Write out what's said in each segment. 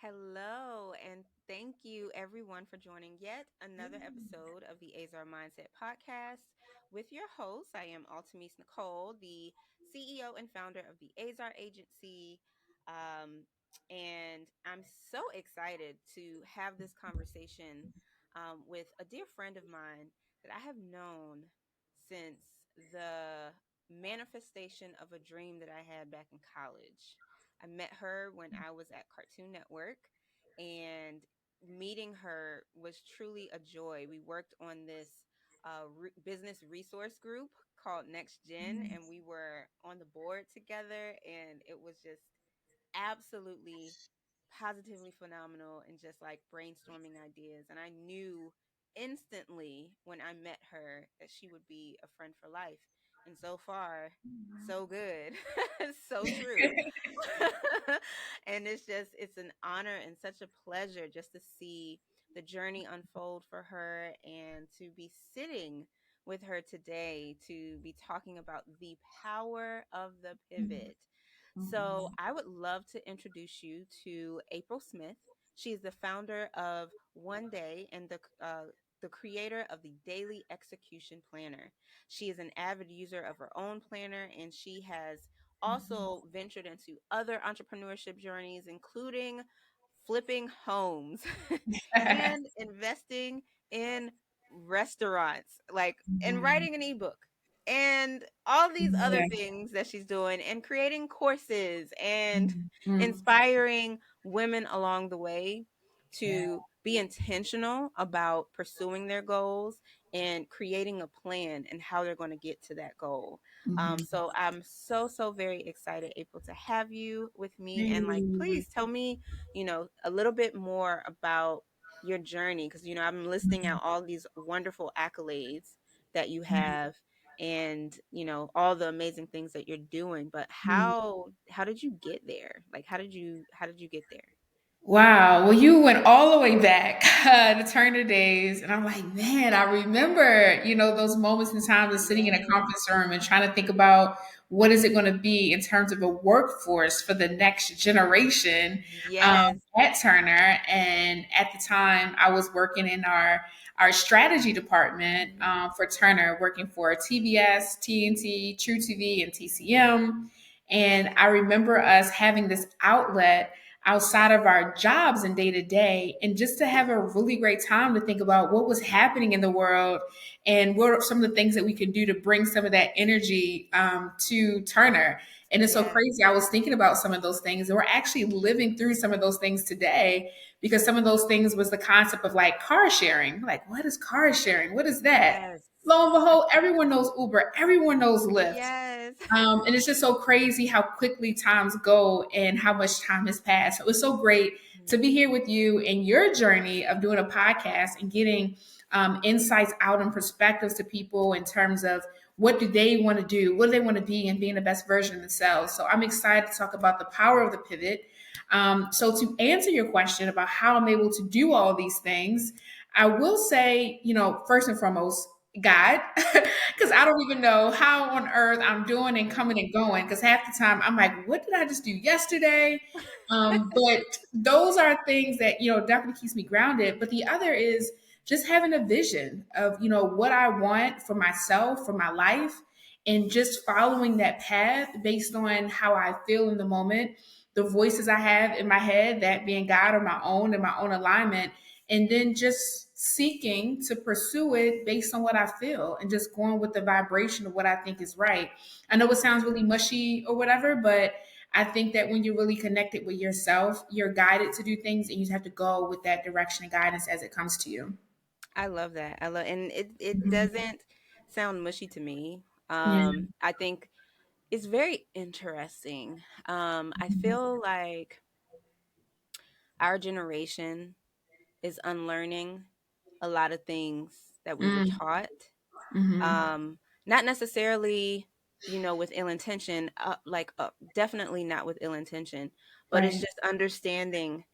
Hello, and thank you everyone for joining yet another episode of the Azar Mindset Podcast. With your host, I am Altamise Nicole, the CEO and founder of the Azar Agency. Um, and I'm so excited to have this conversation with a dear friend of mine that I have known since the manifestation of a dream that I had back in college. I met her when I was at Cartoon Network, and meeting her was truly a joy. We worked on this business resource group called Next Gen, and we were on the board together, and it was just absolutely positively phenomenal and just like brainstorming ideas. And I knew instantly when I met her that she would be a friend for life. And so far, so good. So true. And it's an honor and such a pleasure just to see the journey unfold for her and to be sitting with her today to be talking about the power of the pivot. So I would love to introduce you to April Smith. She's the founder of One Day and the creator of the Daily Execution Planner. She is an avid user of her own planner, and she has also ventured into other entrepreneurship journeys, including flipping homes and investing in restaurants, like and writing an ebook and all these other Yeah. things that she's doing and creating courses and Mhm. inspiring women along the way to be intentional about pursuing their goals and creating a plan and how they're going to get to that goal. Mhm. So I'm so very excited, April, to have you with me. And like, Mm. please tell me, a little bit more about your journey, because I'm listing out all these wonderful accolades that you have and all the amazing things that you're doing, but Mhm. how did you get there? Like, how did you get there? Wow. Well, you went all the way back to Turner days. And I'm like, man, I remember, those moments in time of sitting in a Yes. conference room and trying to think about what is it going to be in terms of a workforce for the next generation Yes. at Turner. And at the time, I was working in our strategy department Mhm. for Turner, working for TBS, TNT, True TV, and TCM. And I remember us having this outlet outside of our jobs and day to day, and just to have a really great time to think about what was happening in the world and what are some of the things that we could do to bring some of that energy to Turner. And it's so Yes. crazy. I was thinking about some of those things, and we're actually living through some of those things today because some of those things was the concept of like car sharing. Like, what is car sharing? What is that? Yes. Lo and behold, everyone knows Uber, everyone knows Lyft. Yes. And it's just so crazy how quickly times go and how much time has passed. So it's so great to be here with you in your journey of doing a podcast and getting insights out and perspectives to people in terms of what do they want to do, what do they want to be, and being the best version of themselves. So I'm excited to talk about the power of the pivot. So to answer your question about how I'm able to do all these things, I will say, first and foremost, God, because I don't even know how on earth I'm doing and coming and going. Because half the time I'm like, what did I just do yesterday? But those are things that definitely keeps me grounded. But the other is just having a vision of what I want for myself, for my life, and just following that path based on how I feel in the moment, the voices I have in my head, that being God or my own and my own alignment, and then just seeking to pursue it based on what I feel and just going with the vibration of what I think is right. I know it sounds really mushy or whatever, but I think that when you're really connected with yourself, you're guided to do things and you just have to go with that direction and guidance as it comes to you. I love that. And it Mhm. doesn't sound mushy to me. Yeah. I think it's very interesting. I Mhm. feel like our generation is unlearning a lot of things that we were Mm. taught. Mhm. Not necessarily, with ill intention, definitely not with ill intention, but it's Right. just understanding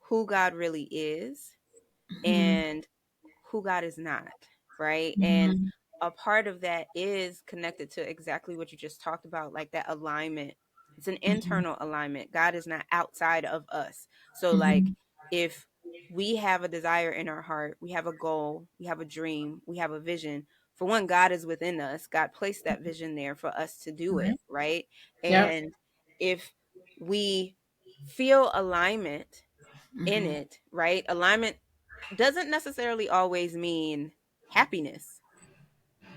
who God really is Mhm. and who God is not, right? And Mhm. a part of that is connected to exactly what you just talked about, like that alignment It's an Mhm. internal alignment. God is not outside of us. So like Mhm. if we have a desire in our heart, we have a goal, we have a dream, we have a vision. For one, God is within us. God placed that vision there for us to do it, Right. right? Yep. And if we feel alignment in Mhm. it, right? Alignment doesn't necessarily always mean happiness.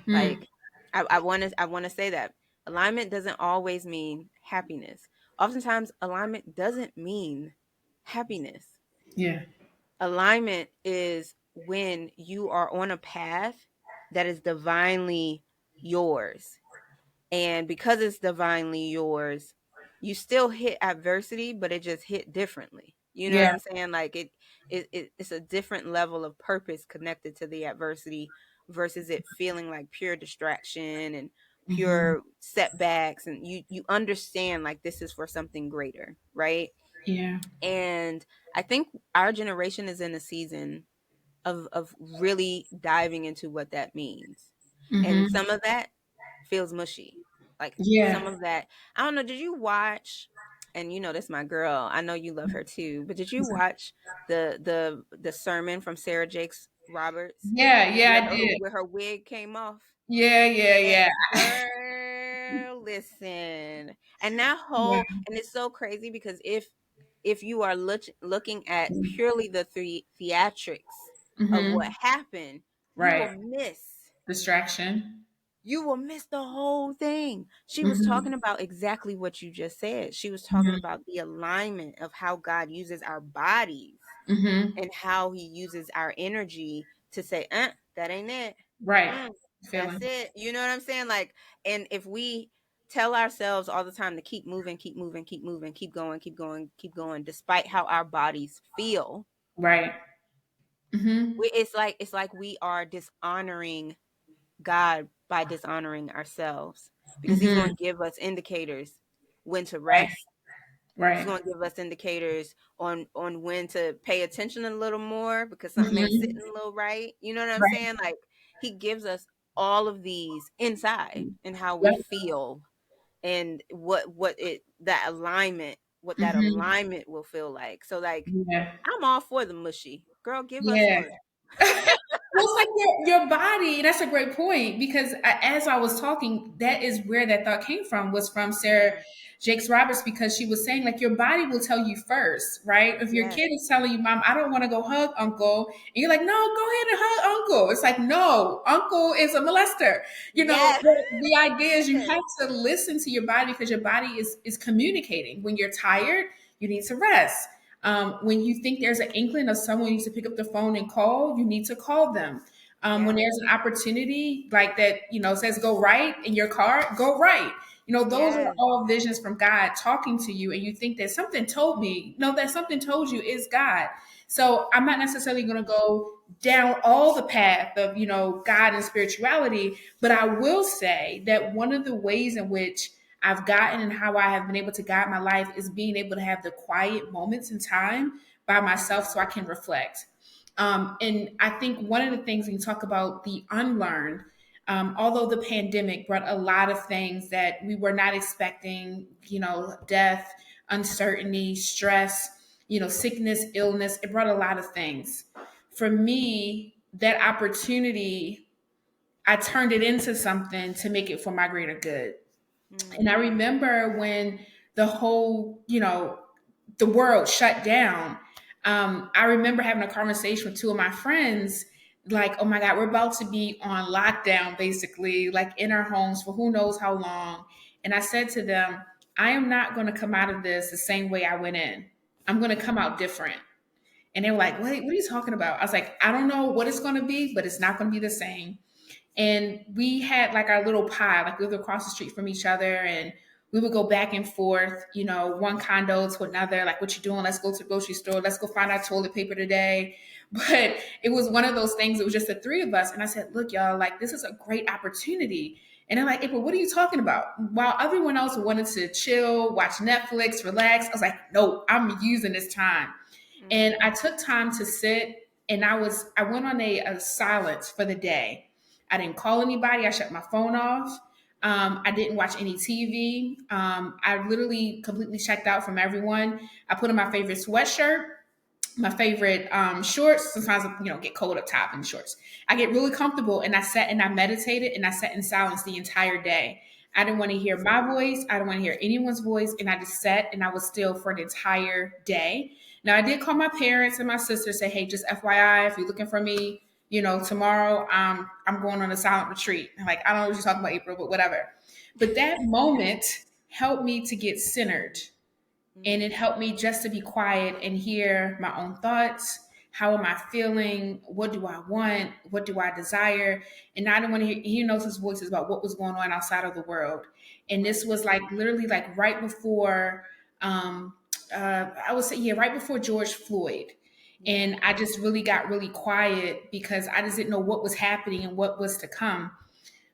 Mm. Like I want to say that alignment doesn't always mean happiness. Oftentimes alignment doesn't mean happiness. Yeah. Alignment is when you are on a path that is divinely yours. And because it's divinely yours, you still hit adversity, but it just hit differently. You know what Yeah. I'm saying? Like it's a different level of purpose connected to the adversity versus it feeling like pure distraction and Mhm. pure setbacks, and you understand like this is for something greater, right? Yeah. And I think our generation is in a season of really diving into what that means. And Mhm. some of that feels mushy. Like some Yeah. of that, I don't know, did you watch, and you know this my girl, I know you love her too, but did you watch the sermon from Sarah Jakes Roberts Yeah. Yeah. I did. where her wig came off? Yeah. Yeah. And Yeah. girl, listen. And that Yeah. whole, and it's so crazy because if you are looking at purely the theatrics of what Mhm. happened, you Right. will miss Distraction. the whole thing. She was Mhm. talking about exactly what you just said. She was talking Mhm. about the alignment of how God uses our bodies Mhm. and how he uses our energy to say, that ain't it. Right. Mm, that's Feeling. it. You know what I'm saying? Like, and if we tell ourselves all the time to keep moving, keep going, keep going, despite how our bodies feel, Right. Mhm. it's like we are dishonoring God by dishonoring ourselves, because he's Mhm. going to give us indicators when to Right. rest. He's Right. going to give us indicators on when to pay attention a little more because something ain't sitting Mhm. a little right. You know what I'm Right. saying? Like he gives us all of these inside and how we Yep. feel and what it that alignment what that Mhm. alignment will feel like. So like Yeah. I'm all for the mushy. Girl, give us Yeah. one. Well, it's like your body. That's a great point because as I was talking, that is where that thought came from. Was from Sarah Yeah. Jakes Roberts because she was saying like your body will tell you first, right? If your Yes. kid is telling you, "Mom, I don't want to go hug Uncle," and you're like, "No, go ahead and hug Uncle." It's like, no, Uncle is a molester. You know, Yes. the idea is you have to listen to your body because your body is communicating. When you're tired, you need to rest. When you think there's an inkling of someone needs to pick up the phone and call, you need to call them. When Yeah. there's an opportunity like that, says go right in your car, go right. Those are Yes. all visions from God talking to you, and you think that something told me. No, that something told you is God. So I'm not necessarily going to go down all the path of God and spirituality, but I will say that one of the ways in which I've gotten and how I have been able to guide my life is being able to have the quiet moments in time by myself so I can reflect. And I think one of the things when you talk about the unlearned, although the pandemic brought a lot of things that we were not expecting, death, uncertainty, stress, sickness, illness, it brought a lot of things. For me, that opportunity, I turned it into something to make it for my greater good. And I Mm. remember when the whole, the world shut down. I remember having a conversation with two of my friends, like, oh my God, we're about to be on lockdown, basically, like in our homes for who knows how long. And I said to them, I am not going to come out of this the same way I went in. I'm going to come out different. And they were like, what are you talking about? I was like, I don't know what it's going to be, but it's not going to be the same. And we had like our little pie, like we lived across the street from each other, and we would go back and forth, one condo to another, like, what you doing? Let's go to the grocery store. Let's go find our toilet paper today. But it was one of those things, it was just the three of us. And I said, look, y'all, like, this is a great opportunity. And they're like, April, what are you talking about? While everyone else wanted to chill, watch Netflix, relax, I was like, no, I'm using this time. And Mm. I took time to sit, and I went on a silence for the day. I didn't call anybody. I shut my phone off. I didn't watch any TV. I literally completely checked out from everyone. I put on my favorite sweatshirt, my favorite shorts. Sometimes, get cold up top in the shorts. I get really comfortable, and I sat and I meditated and I sat in silence the entire day. I didn't want to hear my voice. I didn't want to hear anyone's voice. And I just sat and I was still for an entire day. Now, I did call my parents and my sister, say, hey, just FYI, if you're looking for me, tomorrow, I'm going on a silent retreat. I'm like, I don't know what you're talking about, April, but whatever. But that moment helped me to get centered, and it helped me just to be quiet and hear my own thoughts. How am I feeling? What do I want? What do I desire? And I didn't want to hear those voices about what was going on outside of the world. And this was like literally like right before, I would say, yeah, right before George Floyd. And I just really got really quiet because I just didn't know what was happening and what was to come.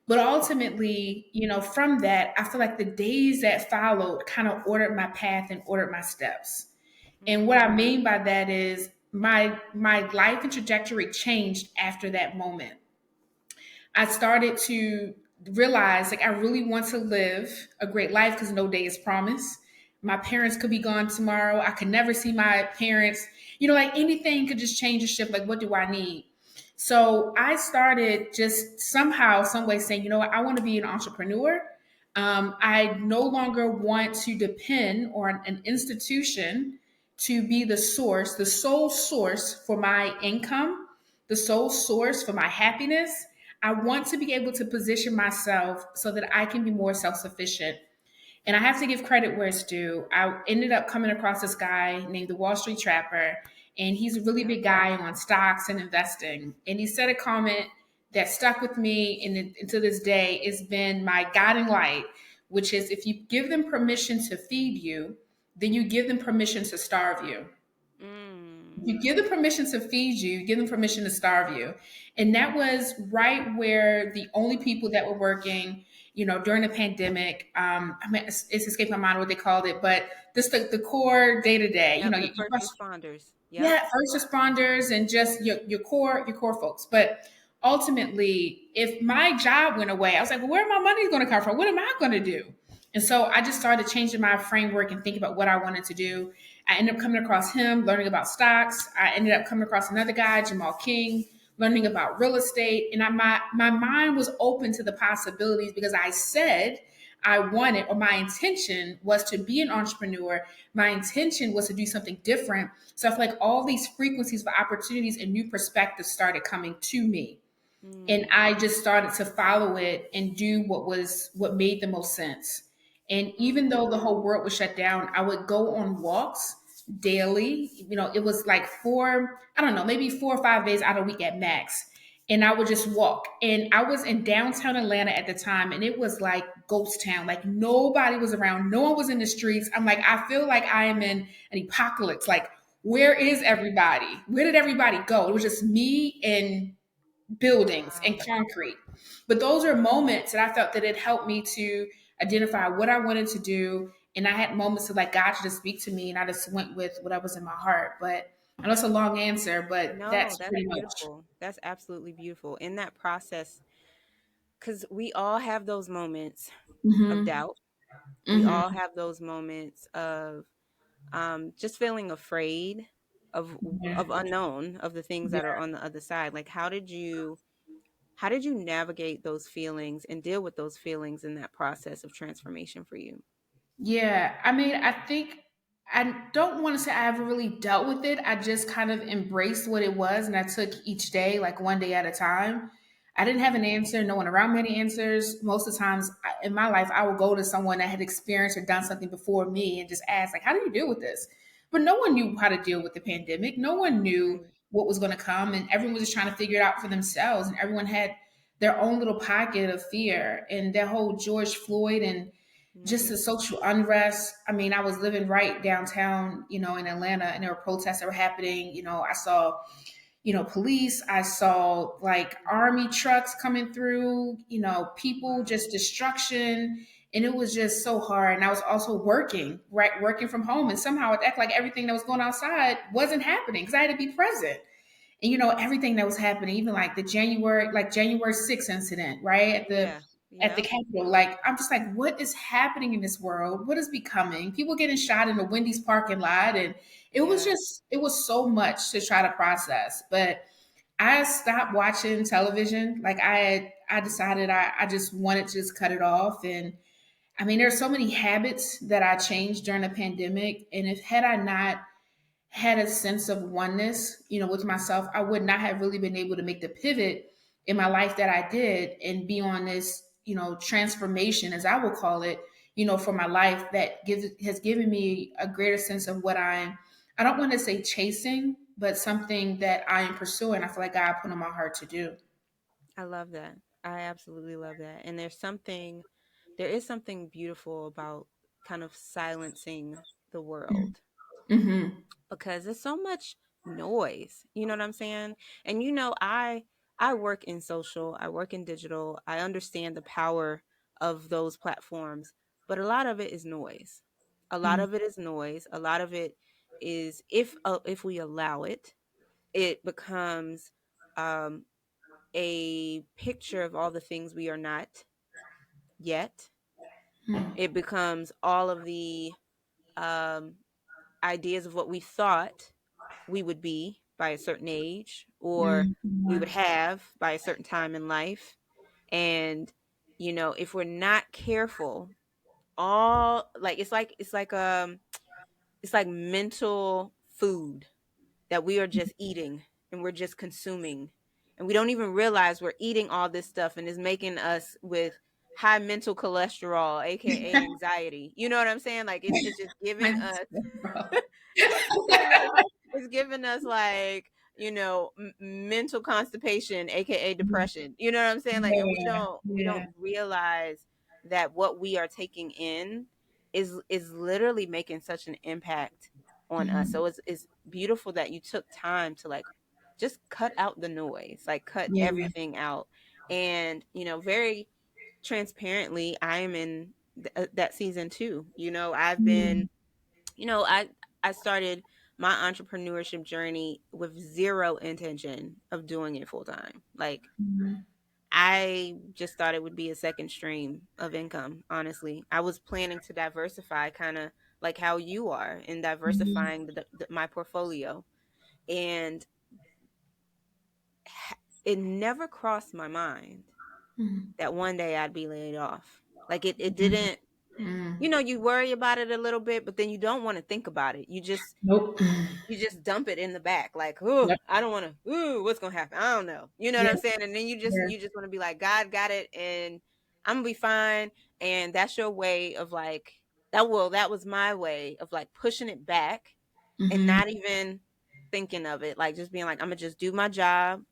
But ultimately, from that, I feel like the days that followed kind of ordered my path and ordered my steps. And what I mean by that is my life and trajectory changed after that moment. I started to realize like I really want to live a great life because no day is promised. My parents could be gone tomorrow. I could never see my parents. Like anything could just change or shift. Like, what do I need? So I started just somehow, some way saying, you know what, I want to be an entrepreneur. I no longer want to depend on an institution to be the source, the sole source for my income, the sole source for my happiness. I want to be able to position myself so that I can be more self sufficient. And I have to give credit where it's due. I ended up coming across this guy named the Wall Street Trapper, and he's a really big guy on stocks and investing. And he said a comment that stuck with me, and to this day, it's been my guiding light, which is if you give them permission to feed you, then you give them permission to starve you. You give them permission to feed you, give them permission to starve you. And that was right where the only people that were working, during the pandemic, it's escaped my mind what they called it, but this the core day to day, the first responders. Yeah, first responders and just your core folks. But ultimately, if my job went away, I was like, well, where my money going to come from? What am I going to do? And so I just started changing my framework and thinking about what I wanted to do. I ended up coming across him, learning about stocks. I ended up coming across another guy, Jamal King, learning about real estate. And my mind was open to the possibilities because I said I wanted, or my intention was to be an entrepreneur. My intention was to do something different. So I feel like all these frequencies for opportunities and new perspectives started coming to me. And I just started to follow it and do what made the most sense. And even though the whole world was shut down, I would go on walks daily. It was like maybe 4 or 5 days out of the week at max. And I would just walk. And I was in downtown Atlanta at the time, and it was like ghost town. Like nobody was around. No one was in the streets. I'm like, I feel like I am in an apocalypse. Like, where is everybody? Where did everybody go? It was just me and buildings and concrete. But those are moments that I felt that it helped me to identify what I wanted to do. And I had moments of like God to just speak to me, and I just went with what was in my heart. But I know it's a long answer, but No, that's that's pretty beautiful. much. That's absolutely beautiful. In that process, because we all have those moments of Mm-hmm. doubt. We Mm-hmm. all have those moments of just feeling afraid Yeah. of unknown, of the things that are Yeah. on the other side. Like how did you navigate those feelings and deal with those feelings in that process of transformation for you? Yeah, I mean, I think I don't want to say I ever really dealt with it. I just kind of embraced what it was, and I took each day like one day at a time. I didn't have an answer. No one around me had answers. Most of the times in my life, I would go to someone that had experienced or done something before me and just ask, like, how do you deal with this? But no one knew how to deal with the pandemic. No one knew Right. what was going to come, and everyone was just trying to figure it out for themselves. And everyone had their own little pocket of fear. And that whole George Floyd and just the Mm-hmm. social unrest. I mean, I was living right downtown, in Atlanta, and there were protests that were happening. I saw, police. I saw like army trucks coming through, people, Wow. just destruction. And it was just so hard. And I was also working, right? Working from home. And somehow it acted like everything that was going outside wasn't happening because I had to be present. And everything that was happening, even like the January 6th incident, right? At the Yeah. at the Yep. Capitol. Like, I'm just like, what is happening in this world? What is becoming? People getting shot in the Wendy's parking lot. And Yeah. it was so much to try to process. But I stopped watching television. Like I decided I just wanted to just cut it off. And I mean, there's so many habits that I changed during the pandemic. And if had I not had a sense of oneness, with myself, I would not have really been able to make the pivot in my life that I did and be on this, transformation, as I will call it, for my life that has given me a greater sense of what I don't want to say chasing, but something that I am pursuing. I feel like God put on my heart to do. I love that. I absolutely love that. And there is something beautiful about kind of silencing the world Mm-hmm. because there's so much noise. You know what I'm saying? And I work in social, I work in digital. I understand the power of those platforms, but a lot of it is noise. A lot of it is noise. A lot of it is if we allow it, it becomes um a picture of all the things we are not yet. It becomes all of the um, ideas of what we thought we would be by a certain age or we would Mm-hmm. have by a certain time in life. And, if we're not careful, all like it's like mental food that we are just eating and we're just consuming and we don't even realize we're eating all this stuff and it's making us with high mental cholesterol, aka anxiety. You know what I'm saying? Like it's just giving us it's giving us it's giving us like mental constipation, aka depression. You know what I'm saying? Like, and Yeah, we yeah. don't realize that what we are taking in is literally making such an impact on us. Mhm. So it's beautiful that you took time to like just cut out the noise, like cut Yeah. everything out. And very transparently, I am in that season too. I've been Mm. you know, I started my entrepreneurship journey with zero intention of doing it full time. Like Mhm. I just thought it would be a second stream of income, honestly. I was planning to diversify kind of like how you are in Mhm. diversifying my portfolio. And it never crossed my mind Mhm. that one day I'd be laid off. Like it Mhm. didn't, Mm. you worry about it a little bit, but then you don't want to think about it. Nope. You just dump it in the back like, oh, Yep. I don't want to, ooh, what's gonna happen, I don't know, you know what Yeah. I'm saying? And then Yeah. you just want to be like, God got it and I'm gonna be fine. And that's your way of like that was my way of like pushing it back and Mhm. not even thinking of it, like just being like, I'm gonna just do my job,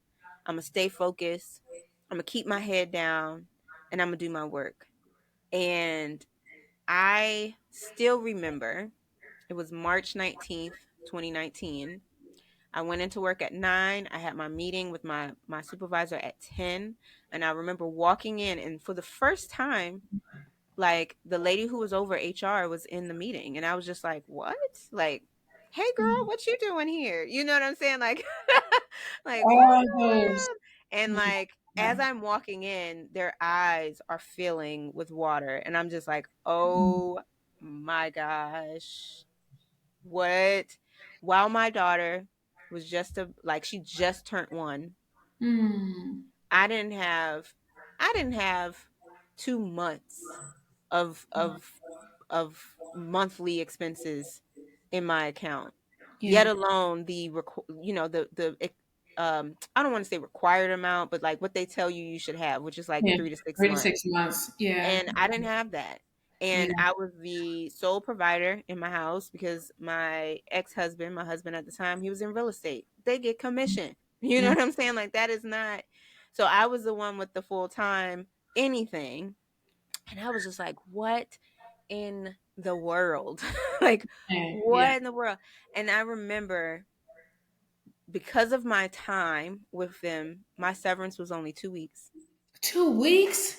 I'm gonna stay focused, I'm gonna keep my head down, and I'm gonna do my work. And I still remember it was March 19th, 2019. I went into work at 9. I had my meeting with my supervisor at 10, and I remember walking in and for the first time like the lady who was over HR was in the meeting and I was just like, "What?" Like, "Hey girl, Mhm. what you doing here?" You know what I'm saying? Like like, "What's All going those. on?" And Yeah. like as I'm walking in, their eyes are filling with water and I'm just like, "Oh my gosh. What?" While my daughter was she just turned 1. Mm. I didn't have I didn't have 2 months of monthly expenses in my account, yet Yeah. alone I don't want to say required amount, but like what they tell you should have, which is like Yeah. 3 to 6 3 to months. 6 months. Yeah. And I didn't have that. Yeah. And I was the sole provider in my house because my ex-husband, my husband at the time, he was in real estate. They get commission. You know Mm. what I'm saying? Like that is not. So I was the one with the full-time anything. And I was just like, what in the world? Like, Yeah. Yeah. what in the world? And I remember because of my time with them, my severance was only 2 weeks. 2 weeks?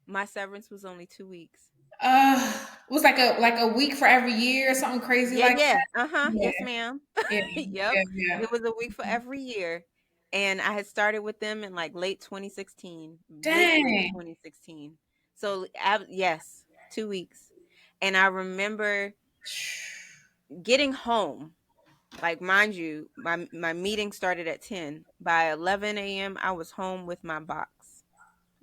My severance was only 2 weeks. It was like a week for every year or something crazy Yeah, like yeah. that. Uh-huh. Yeah. Yes, ma'am. Yeah. Yep. Yeah. Yeah. It was a week for every year. And I had started with them in like late 2016, late Dang. 2016. So yes, 2 weeks. And I remember getting home. Like, mind you, my meeting started at 10. By 11 a.m., I was home with my box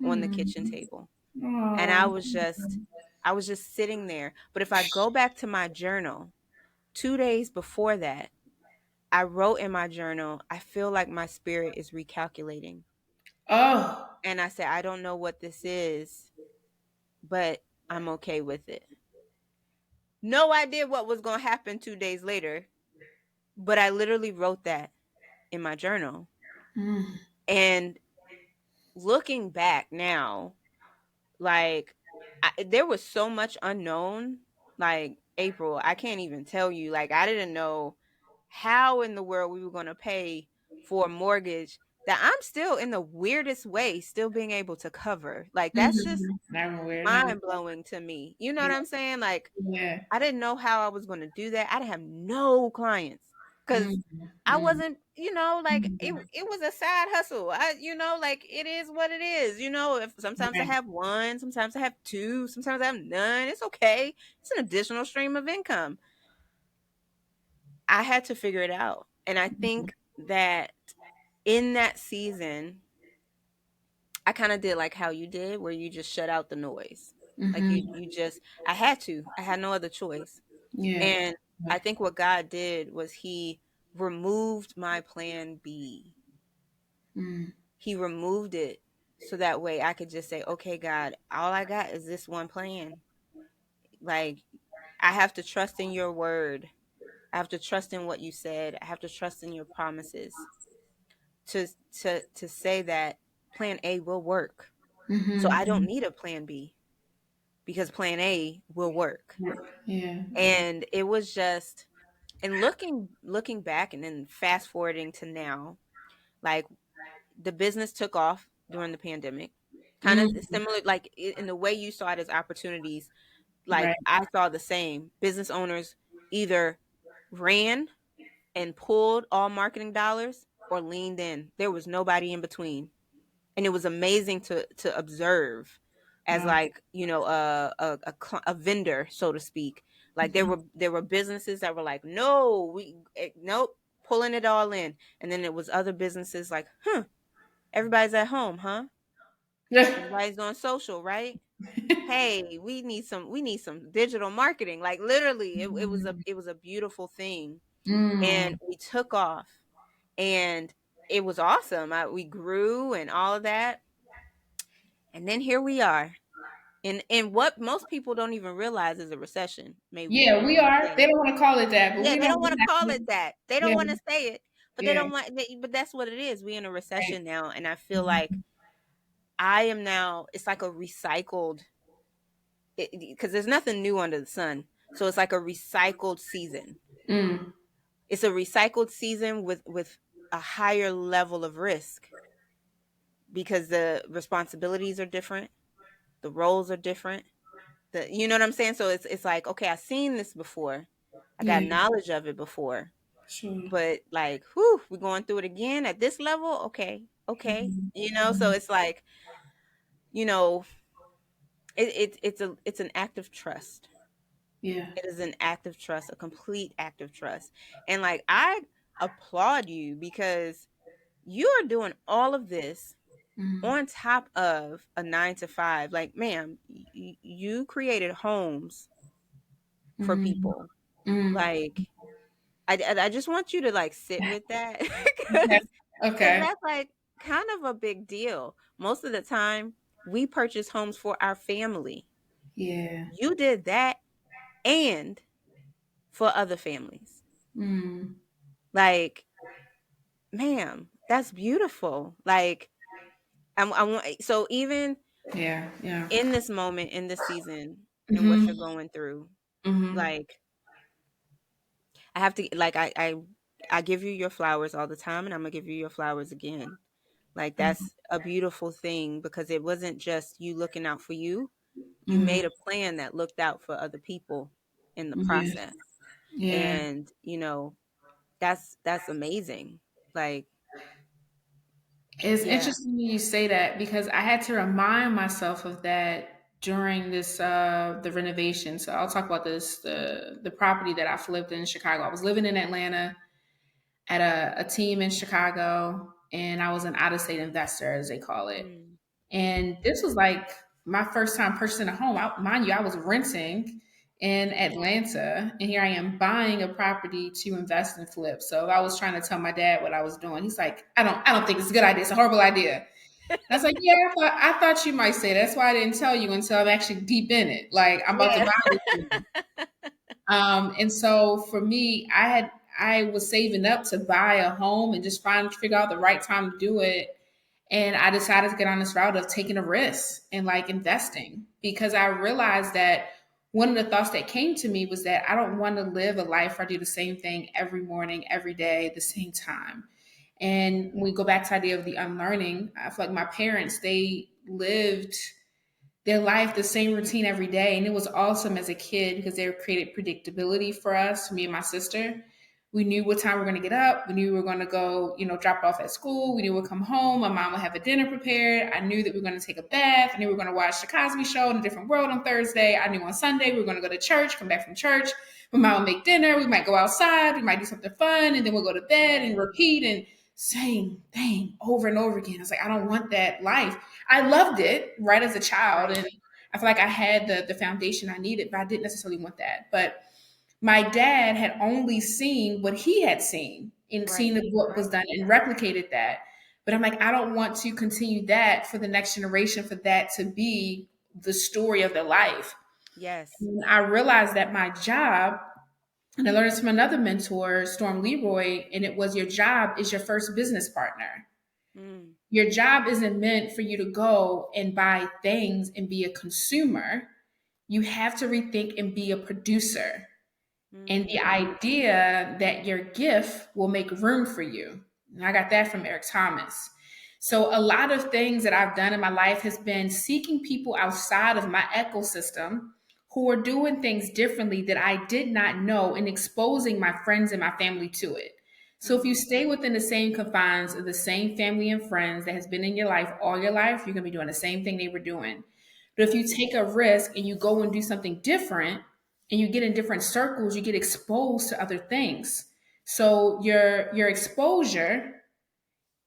on the kitchen Mm. table. And Oh. I was just sitting there. But if I go back to my journal, 2 days before that, I wrote in my journal, I feel like my spirit is recalculating. Oh. And I said, I don't know what this is, but I'm okay with it. No idea what was going to happen 2 days later, but I literally wrote that in my journal. Mm. And looking back now, like, there was so much unknown. Like, April, I can't even tell you. Like, I didn't know how in the world we were going to pay for a mortgage that I'm still, in the weirdest way, still being able to cover. Like, that's just I'm weird now. mind blowing to me. You know what Yeah. I'm saying? Like, Yeah. I didn't know how I was going to do that. I didn't have no clients because Mm. I Mm. wasn't, like, it, Mm. it was a side hustle. Like, it is what it is. If sometimes I Right. have one, sometimes I have two, sometimes I have none. It's okay. It's an additional stream of income. I had to figure it out. And I think that in that season, I kind of did like how you did, where you just shut out the noise. Like, Mm-hmm. I had to. I had no other choice. Yeah. And I think what God did was he removed my plan B. Mm. He removed it so that way I could just say, okay, God, all I got is this one plan. Like, I have to trust in your word. I have to trust in what you said. I have to trust in your promises to to say that plan A will work. So I don't Mm-hmm. need a plan B because plan A will work. Yeah. And it was just, and looking back and then fast forwarding to now, like, the business took off during the pandemic, kind of Mm. similar, like, in the way you saw it as opportunities. Like, Right. I saw the same. Business owners either ran and pulled all marketing dollars or leaned in. There was nobody in between. And it was amazing to observe as, Wow. like, a vendor, so to speak. Like, Mhm. there were businesses that were like, no, nope, pulling it all in. And then it was other businesses like, everybody's at home, huh? Yeah. Everybody's on social, right? Hey, we need some digital marketing. Like, literally, it was a beautiful thing. And Mm. we took off, and it was awesome. We grew and all of that. And then here we are. And what most people don't even realize is a recession. Maybe we Yeah, can we even are. say. They don't want to call it that, but Yeah, we they don't. don't want We to call have it to. that. They don't Yeah. want to say it, but they Yeah. don't want. But that's what it is. We in a Right. recession now, and I feel like Mhm. I am now. It's like a recycled, because there's nothing new under the sun. So it's like a recycled season. Mm. It's a recycled season with a higher level of risk because the responsibilities are different, the roles are different. You know what I'm saying? So it's like, okay, I've seen this before. I got Yeah. knowledge of it before. Sure. But, like, whew, we're going through it again at this level. Okay. Okay. Mhm. So Mhm. it's like, you know, it's an act of trust. Yeah. It is an act of trust, a complete act of trust. And, like, I applaud you because you are doing all of this Mhm. on top of a 9 to 5. Like, ma'am, you created homes for Mhm. people. Mhm. Like, I just want you to, like, sit with that Okay. because Okay. that's, like, kind of a big deal. Most of the time, we purchase homes for our family. Yeah. You did that and for other families. Mm. Like, ma'am, that's beautiful. Like, I want, so even Yeah. Yeah. in this moment, in this season, and what you're Mhm. going through, Mhm. like, I have to, like, I give you your flowers all the time, and I'm gonna give you your flowers again. Like, Mhm. that's a beautiful thing because it wasn't just you looking out for you. You Mhm. made a plan that looked out for other people in the Yeah. process. Yeah. And, that's amazing. Like, It's yeah. interesting you say that because I had to remind myself of that during this the renovation. So I'll talk about this the property that I flipped in Chicago. I was living in Atlanta at a team in Chicago, and I was an out of state investor, as they call it. Mm. And this was like my first time purchasing a home. Mind you, I was renting in Atlanta, and here I am buying a property to invest and flip. So I was trying to tell my dad what I was doing. He's like, I don't think it's a good idea. It's a horrible idea. And I was like, yeah, I thought you might say that. That's why I didn't tell you until I'm actually deep in it. Like I'm about to Yeah. buy this thing. And so for me, I was saving up to buy a home and just figure out the right time to do it. And I decided to get on this route of taking a risk and like investing because I realized that one of the thoughts that came to me was that I don't want to live a life where I do the same thing every morning, every day, at the same time. And when we go back to the idea of the unlearning, I feel like my parents, they lived their life, the same routine every day. And it was awesome as a kid because they created predictability for us, me and my sister. We knew what time we were going to get up. We knew we were going to go, drop off at school. We knew we'd come home. My mom would have a dinner prepared. I knew that we were going to take a bath. I knew we were going to watch the Cosby Show in a different world on Thursday. I knew on Sunday we were going to go to church, come back from church. My mom would make dinner. We might go outside. We might do something fun. And then we'll go to bed and repeat and same thing over and over again. I was like, I don't want that life. I loved it right as a child. And I feel like I had the foundation I needed, but I didn't necessarily want that. But my dad had only seen what he had seen and seen what was done and replicated that. But I'm like, I don't want to continue that for the next generation, for that to be the story of their life. Yes. And I realized that my job, and I learned this from another mentor, Storm Leroy, and it was your job is your first business partner. Mm. Your job isn't meant for you to go and buy things and be a consumer. You have to rethink and be a producer. And the idea that your gift will make room for you. And I got that from Eric Thomas. So a lot of things that I've done in my life has been seeking people outside of my ecosystem who are doing things differently that I did not know and exposing my friends and my family to it. So if you stay within the same confines of the same family and friends that has been in your life all your life, you're going to be doing the same thing they were doing. But if you take a risk and you go and do something different, and you get in different circles, you get exposed to other things. So your exposure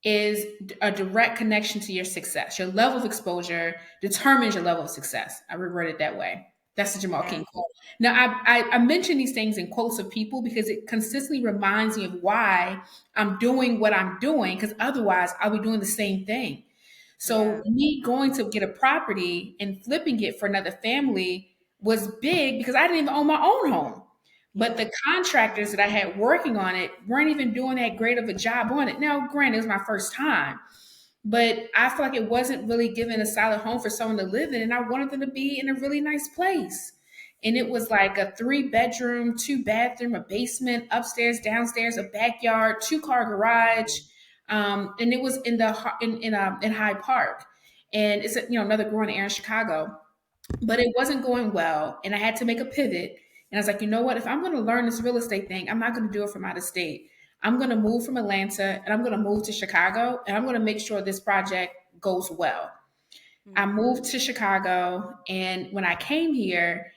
is a direct connection to your success. Your level of exposure determines your level of success. I reword it that way. That's the Jamal King quote. Now, I mention these things in quotes of people because it consistently reminds me of why I'm doing what I'm doing, because otherwise I'll be doing the same thing. So me going to get a property and flipping it for another family was big because I didn't even own my own home. But the contractors that I had working on it weren't even doing that great of a job on it. Now, granted, it was my first time, but I feel like it wasn't really giving a solid home for someone to live in. And I wanted them to be in a really nice place. And it was like a 3-bedroom, 2-bathroom, a basement, upstairs, downstairs, a backyard, 2-car garage. And it was in Hyde Park. And it's another growing area in Chicago. But it wasn't going well. And I had to make a pivot. And I was like, you know what? If I'm going to learn this real estate thing, I'm not going to do it from out of state. I'm going to move from Atlanta and I'm going to move to Chicago and I'm going to make sure this project goes well. I moved to Chicago, and when I came here,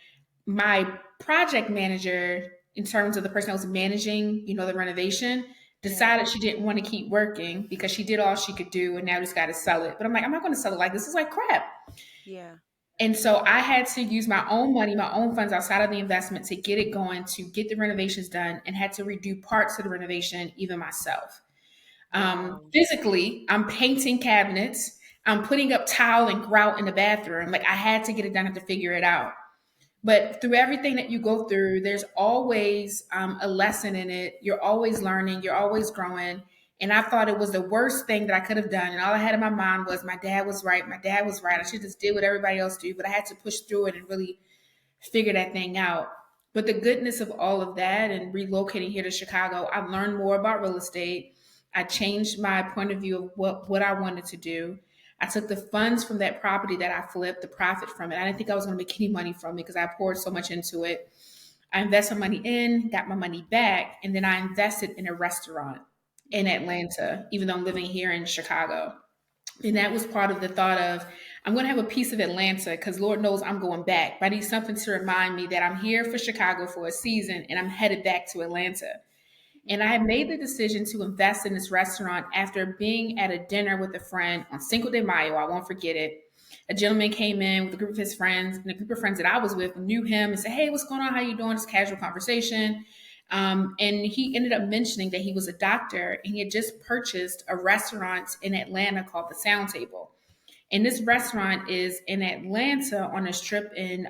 my project manager, in terms of the person that was managing, the renovation, decided she didn't want to keep working because she did all she could do and now just got to sell it. But I'm like, I'm not going to sell it like this. Is like crap. Yeah. And so I had to use my own money, my own funds outside of the investment to get it going, to get the renovations done, and had to redo parts of the renovation even myself. Physically, I'm painting cabinets. I'm putting up tile and grout in the bathroom. Like I had to get it done, I had to figure it out. But through everything that you go through, there's always a lesson in it. You're always learning. You're always growing. And I thought it was the worst thing that I could have done. And all I had in my mind was my dad was right. My dad was right. I should just did what everybody else do. But I had to push through it and really figure that thing out. But the goodness of all of that and relocating here to Chicago, I learned more about real estate. I changed my point of view of what I wanted to do. I took the funds from that property that I flipped, the profit from it. I didn't think I was going to make any money from it because I poured so much into it. I invested money in, got my money back, and then I invested in a restaurant in Atlanta, even though I'm living here in Chicago. And that was part of the thought of, I'm going to have a piece of Atlanta because Lord knows I'm going back. But I need something to remind me that I'm here for Chicago for a season and I'm headed back to Atlanta. And I had made the decision to invest in this restaurant after being at a dinner with a friend on Cinco de Mayo. I won't forget it. A gentleman came in with a group of his friends, and a group of friends that I was with knew him and said, "Hey, what's going on? How you doing?" Just casual conversation. And he ended up mentioning that he was a doctor and he had just purchased a restaurant in Atlanta called the Sound Table. And this restaurant is in Atlanta on a strip in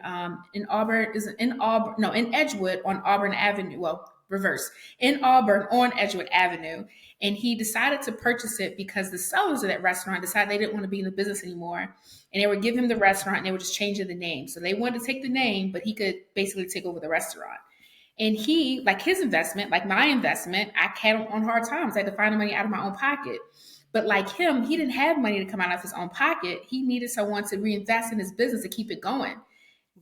Auburn, is in Auburn, no, in Edgewood on Auburn Avenue. Well, reverse, in Auburn on Edgewood Avenue. And he decided to purchase it because the sellers of that restaurant decided they didn't want to be in the business anymore. And they would give him the restaurant and they were just changing the name. So they wanted to take the name, but he could basically take over the restaurant. And he, like his investment, like my investment, I had on hard times. I had to find the money out of my own pocket. But like him, he didn't have money to come out of his own pocket. He needed someone to reinvest in his business to keep it going.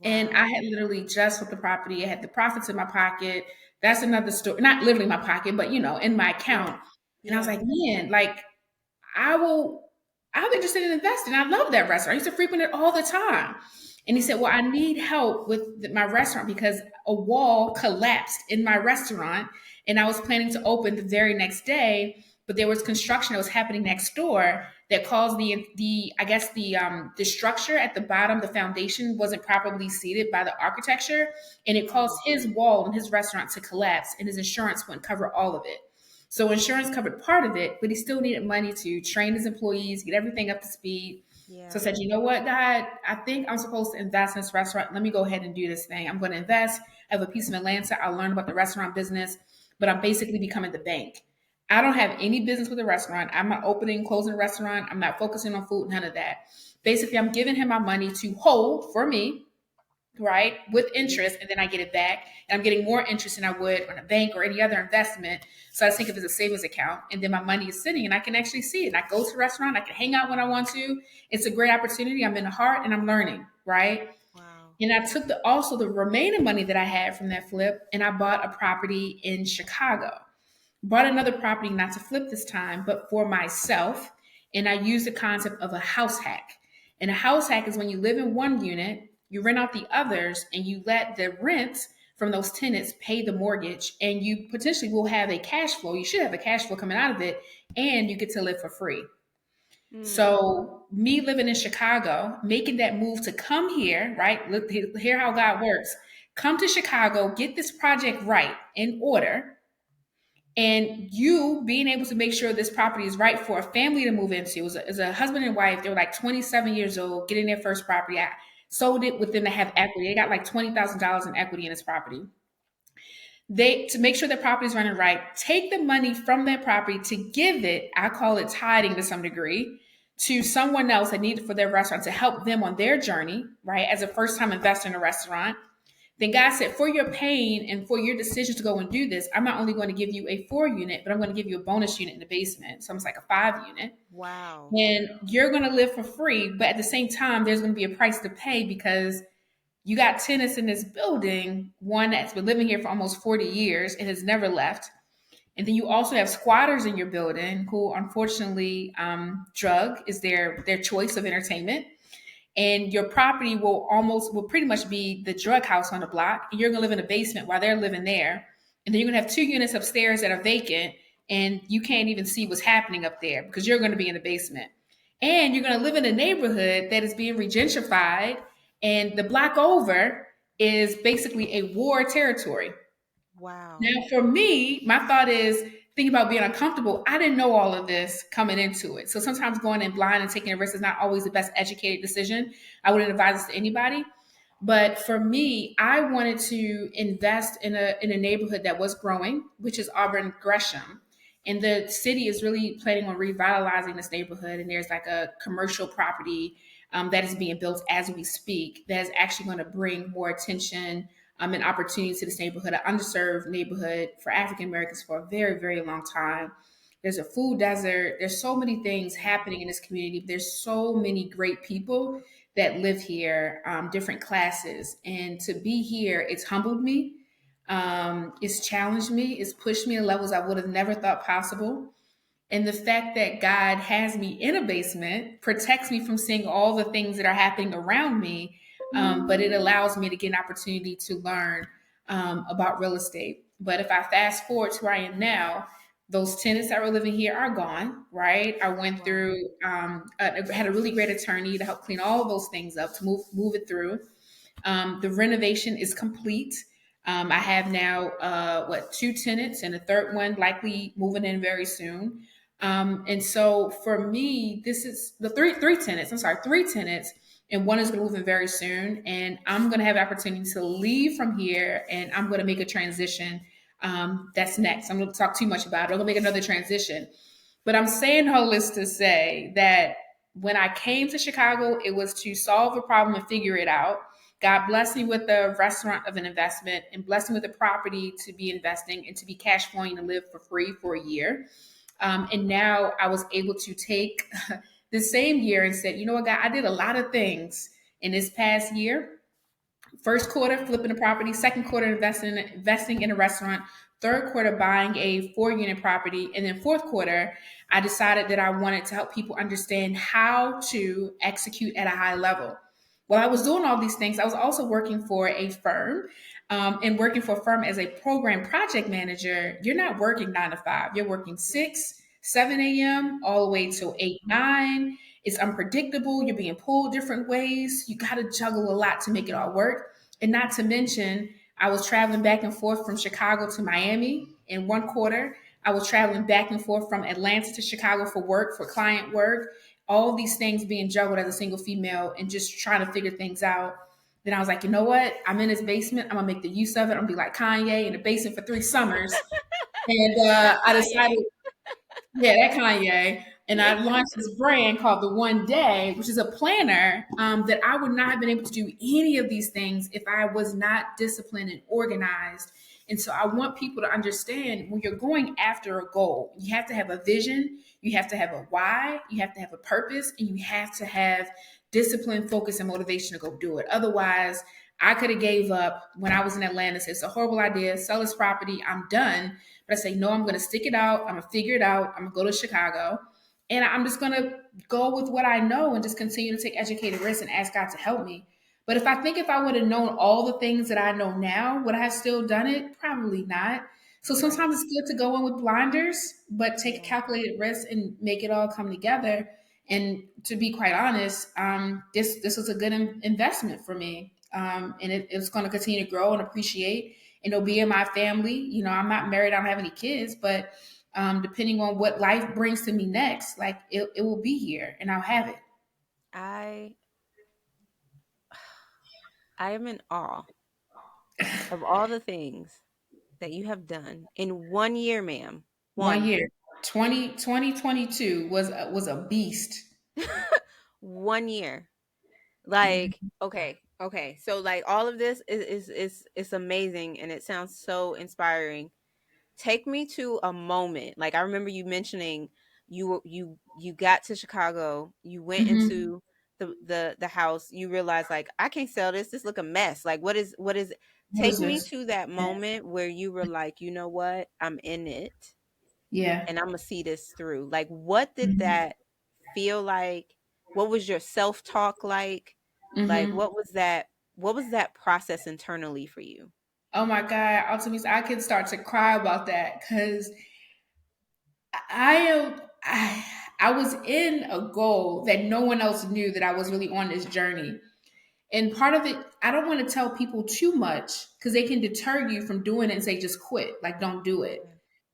And I had literally just with the property, I had the profits in my pocket. That's another story. Not literally in my pocket, but in my account. And I was like, man, like I will, I'm interested in investing. I love that restaurant. I used to frequent it all the time. And he said, well, I need help with my restaurant because a wall collapsed in my restaurant and I was planning to open the very next day, but there was construction that was happening next door that caused the structure at the bottom, the foundation wasn't properly seated by the architecture, and it caused his wall and his restaurant to collapse, and his insurance wouldn't cover all of it. So insurance covered part of it, but he still needed money to train his employees, get everything up to speed. Yeah. So I said, you know what, God, I think I'm supposed to invest in this restaurant. Let me go ahead and do this thing. I'm going to invest. I have a piece of Atlanta. I'll learn about the restaurant business, but I'm basically becoming the bank. I don't have any business with a restaurant. I'm not opening, closing a restaurant. I'm not focusing on food, none of that. Basically, I'm giving him my money to hold for me, right, with interest, and then I get it back. And I'm getting more interest than I would on a bank or any other investment. So I think of it as a savings account, and then my money is sitting, and I can actually see it. And I go to a restaurant, I can hang out when I want to. It's a great opportunity. I'm in the heart, and I'm learning, right? Wow. And I took also the remaining money that I had from that flip, and I bought a property in Chicago. Bought another property, not to flip this time, but for myself. And I used the concept of a house hack. And a house hack is when you live in one unit, you rent out the others, and you let the rent from those tenants pay the mortgage, and you potentially will have a cash flow. You should have a cash flow coming out of it, and you get to live for free. So me living in Chicago, making that move to come here, right? Look, hear how God works. Come to Chicago, get this project right in order, and you being able to make sure this property is right for a family to move into. As a husband and wife, they were like 27 years old, getting their first property. I sold it with them to have equity. They got like $20,000 in equity in this property. To make sure the property is running right, take the money from that property to give it, I call it tiding to some degree, to someone else that needed for their restaurant to help them on their journey, right? As a first time investor in a restaurant. Then God said, for your pain and for your decision to go and do this, I'm not only going to give you a 4-unit, but I'm going to give you a bonus unit in the basement. So it's like a 5-unit. Wow. And you're going to live for free. But at the same time, there's going to be a price to pay because you got tenants in this building, one that's been living here for almost 40 years and has never left. And then you also have squatters in your building who, unfortunately, drug is their choice of entertainment. And your property will pretty much be the drug house on the block. And you're going to live in a basement while they're living there. And then you're going to have 2 units upstairs that are vacant. And you can't even see what's happening up there because you're going to be in the basement. And you're going to live in a neighborhood that is being regentrified. And the block over is basically a war territory. Wow. Now, for me, my thought is thinking about being uncomfortable. I didn't know all of this coming into it. So sometimes going in blind and taking a risk is not always the best educated decision. I wouldn't advise this to anybody. But for me, I wanted to invest in a neighborhood that was growing, which is Auburn Gresham. And the city is really planning on revitalizing this neighborhood. And there's like a commercial property that is being built as we speak that is actually going to bring more attention and opportunity to this neighborhood, an underserved neighborhood for African Americans for a very, very long time. There's a food desert. There's so many things happening in this community. There's so many great people that live here, different classes. And to be here, it's humbled me. It's challenged me. It's pushed me to levels I would have never thought possible. And the fact that God has me in a basement protects me from seeing all the things that are happening around me. But it allows me to get an opportunity to learn about real estate. But if I fast forward to where I am now, those tenants that were living here are gone, right? I went Wow. through, I had a really great attorney to help clean all of those things up to move it through. The renovation is complete. I have now two tenants and a third one likely moving in very soon. And so for me, this is the three tenants. I'm sorry, three tenants, and one is going to move in very soon. And I'm going to have the opportunity to leave from here, and I'm going to make a transition. That's next. I'm going to talk too much about it. I'm going to make another transition. But I'm saying all this to say that when I came to Chicago, it was to solve a problem and figure it out. God blessed me with a restaurant of an investment and blessed me with a property to be investing and to be cash flowing and live for free for a year. And now I was able to take the same year and said, you know what, God, I did a lot of things in this past year. First quarter, flipping a property. Second quarter, investing in a restaurant. Third quarter, buying a 4-unit property. And then fourth quarter, I decided that I wanted to help people understand how to execute at a high level. While I was doing all these things, I was also working for a firm. And working for a firm as a program project manager, you're not working 9 to 5. You're working 6, 7 a.m. all the way till 8, 9. It's unpredictable. You're being pulled different ways. You got to juggle a lot to make it all work. And not to mention, I was traveling back and forth from Chicago to Miami in one quarter. I was traveling back and forth from Atlanta to Chicago for work, for client work, all these things being juggled as a single female and just trying to figure things out. Then I was like, you know what? I'm in this basement. I'm going to make the use of it. I'm going to be like Kanye in the basement for 3 summers. And I decided, yeah, that Kanye. And Yeah. I launched this brand called The One Day, which is a planner that I would not have been able to do any of these things if I was not disciplined and organized. And so I want people to understand when you're going after a goal, you have to have a vision, you have to have a why, you have to have a purpose, and you have to have discipline, focus, and motivation to go do it. Otherwise, I could have gave up when I was in Atlanta. Said it's a horrible idea. Sell this property. I'm done. But I say, no, I'm going to stick it out. I'm going to figure it out. I'm going to go to Chicago. And I'm just going to go with what I know and just continue to take educated risks and ask God to help me. But if I would have known all the things that I know now, would I have still done it? Probably not. So Right. sometimes it's good to go in with blinders, but take a Yeah. calculated risk and make it all come together. And to be quite honest, this was a good investment for me, and it's going to continue to grow and appreciate. And it'll be in my family. You know, I'm not married. I don't have any kids, but depending on what life brings to me next, like it will be here, and I'll have it. I I am in awe of all the things that you have done in 1 year, ma'am. One One. year, 2022 was a beast. 1 year. Mhm. Like, okay. So like all of this is amazing and it sounds so inspiring. Take me to a moment. Like I remember you mentioning you got to Chicago, you went Mhm. into the house, you realized like I can't sell this. This look a mess. Like what is What take is me this? to that Yeah. moment where you were like, "You know what? I'm in it Yeah. and I'm going to see this through." Like what did Mhm. that feel like? What was your self-talk like? Like Mhm. what was that process internally for you? Oh my God, ultimately, I can start to cry about that because I am. I was in a goal that no one else knew that I was really on this journey. And part of it, I don't want to tell people too much because they can deter you from doing it and say, just quit, like, don't do it.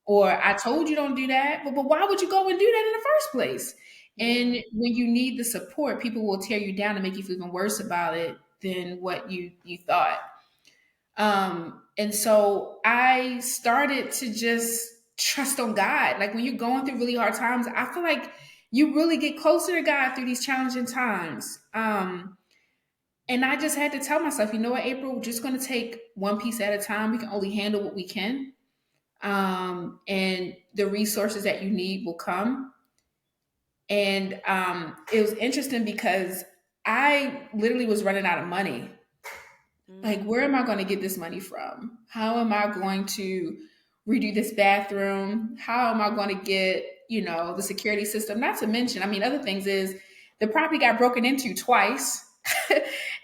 Or I told you don't do that, but why would you go and do that in the first place? Yeah. And when you need the support, people will tear you down and make you feel even worse about it than what you thought. And so I started to just trust on God. Like when you're going through really hard times, I feel like you really get closer to God through these challenging times. And I just had to tell myself, you know what, April, we're just going to take one piece at a time. We can only handle what we can. And the resources that you need will come. And it was interesting because I literally was running out of money. Like, where am I Mm. going to get this money from? How am I going to redo this bathroom? How am I going to get the security system. Not to mention, I mean, other things is the property got broken into twice.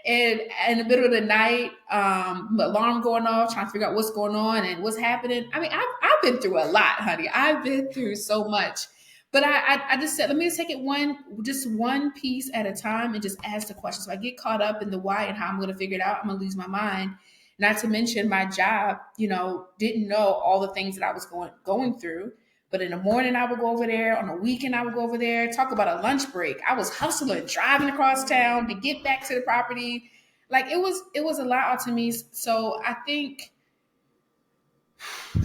And in the middle of the night, alarm going off, trying to figure out what's going on and what's happening. I mean, I've been through a lot, honey. I've been through so much. But I just said, let me just take it one piece at a time and just ask the questions. So I get caught up in the why and how I'm going to figure it out. I'm going to lose my mind. Not to mention my job, didn't know all the things that I was going through. But in the morning, I would go over there. On the weekend, I would go over there. Talk about a lunch break. I was hustling, driving across town to get back to the property. Like it was a lot to me. So I think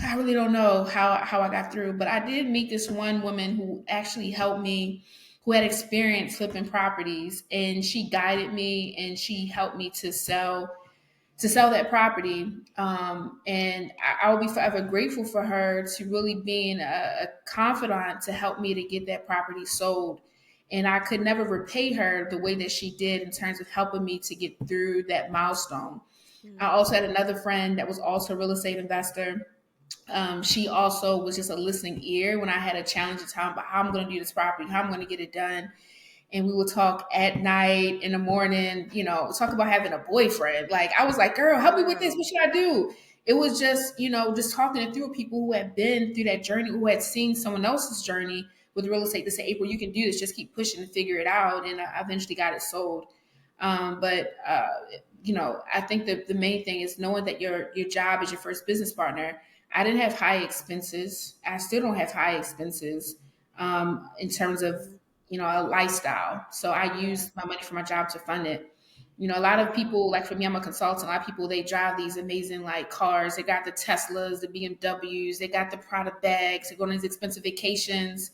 I really don't know how I got through, but I did meet this one woman who actually helped me, who had experience flipping properties, and she guided me and she helped me to sell that property. And I will be forever grateful for her to really being a confidant to help me to get that property sold. And I could never repay her the way that she did in terms of helping me to get through that milestone. I also had another friend that was also a real estate investor. She also was just a listening ear when I had a challenging time about how I'm going to do this property, how I'm going to get it done. And we would talk at night, in the morning, talk about having a boyfriend. Like I was like, girl, help me with this. What should I do? It was just, just talking it through with people who had been through that journey, who had seen someone else's journey with real estate to say, April, you can do this. Just keep pushing and figure it out. And I eventually got it sold. But I think that the main thing is knowing that your job is your first business partner. I didn't have high expenses. I still don't have high expenses in terms of a lifestyle. So I use my money for my job to fund it. A lot of people, like for me, I'm a consultant. A lot of people, they drive these amazing like cars. They got the Teslas, the BMWs, they got the Prada bags, they go on these expensive vacations.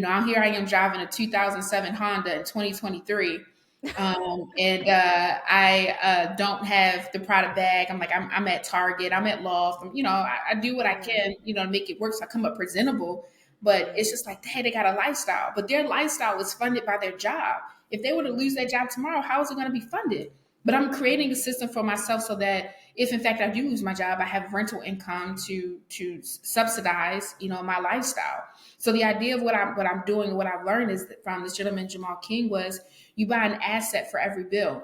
Out here I am driving a 2007 Honda in 2023. And I don't have the Prada bag. I'm at Target, I'm at Loft. I do what I can, to make it work. So I come up presentable, but it's just like, hey, they got a lifestyle, but their lifestyle was funded by their job. If they were to lose their job tomorrow, how is it going to be funded? But I'm creating a system for myself so that if in fact I do lose my job, I have rental income to subsidize, my lifestyle. So the idea of what I'm doing, what I've learned is that from this gentleman Jamal King was you buy an asset for every bill.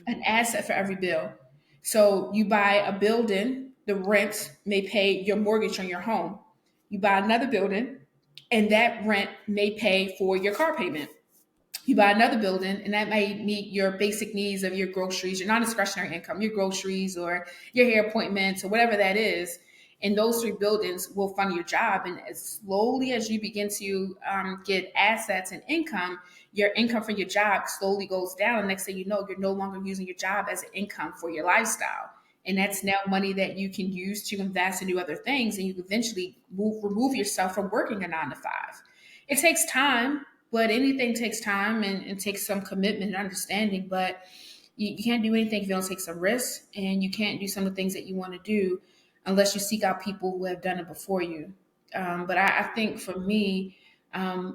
An asset for every bill. So you buy a building, the rent may pay your mortgage on your home. You buy another building, and that rent may pay for your car payment. You buy another building, and that may meet your basic needs of your groceries, your non-discretionary income, your groceries or your hair appointments or whatever that is. And those three buildings will fund your job. And as slowly as you begin to get assets and income, your income from your job slowly goes down. And next thing you know, you're no longer using your job as an income for your lifestyle. And that's now money that you can use to invest and do other things. And you eventually remove yourself from working a 9 to 5. It takes time, but anything takes time and takes some commitment and understanding. But you can't do anything if you don't take some risks, and you can't do some of the things that you want to do unless you seek out people who have done it before you. But I think for me,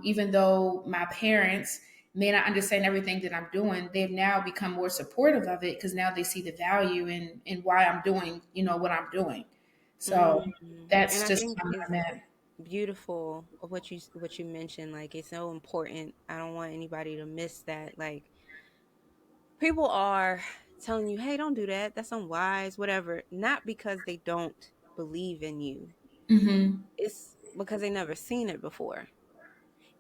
even though my parents may not understand everything that I'm doing, they've now become more supportive of it because now they see the value in why I'm doing, what I'm doing. So that's just where I'm at. Beautiful what you mentioned. Like, it's so important. I don't want anybody to miss that. Like, people are telling you, hey, don't do that, that's unwise, whatever, not because they don't believe in you. It's because they never seen it before,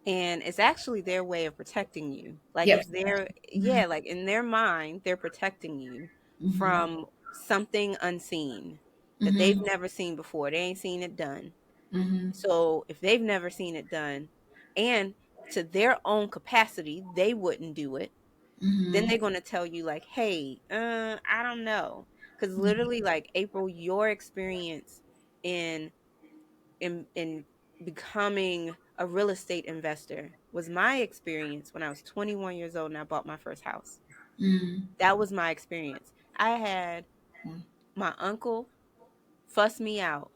and it's actually their way of protecting you. Like, Yep. it's their, Mhm. yeah, like in their mind they're protecting you Mhm. from something unseen that they've Mhm. never seen before. They ain't seen it done. Mhm. So if they've never seen it done, and to their own capacity they wouldn't do it, then Mhm. they're going to tell you like, hey, I don't know. Because Mhm. literally, like, April, your experience in in becoming a real estate investor was my experience when I was 21 years old and I bought my first house. Mhm. That was my experience. I had my uncle fuss me out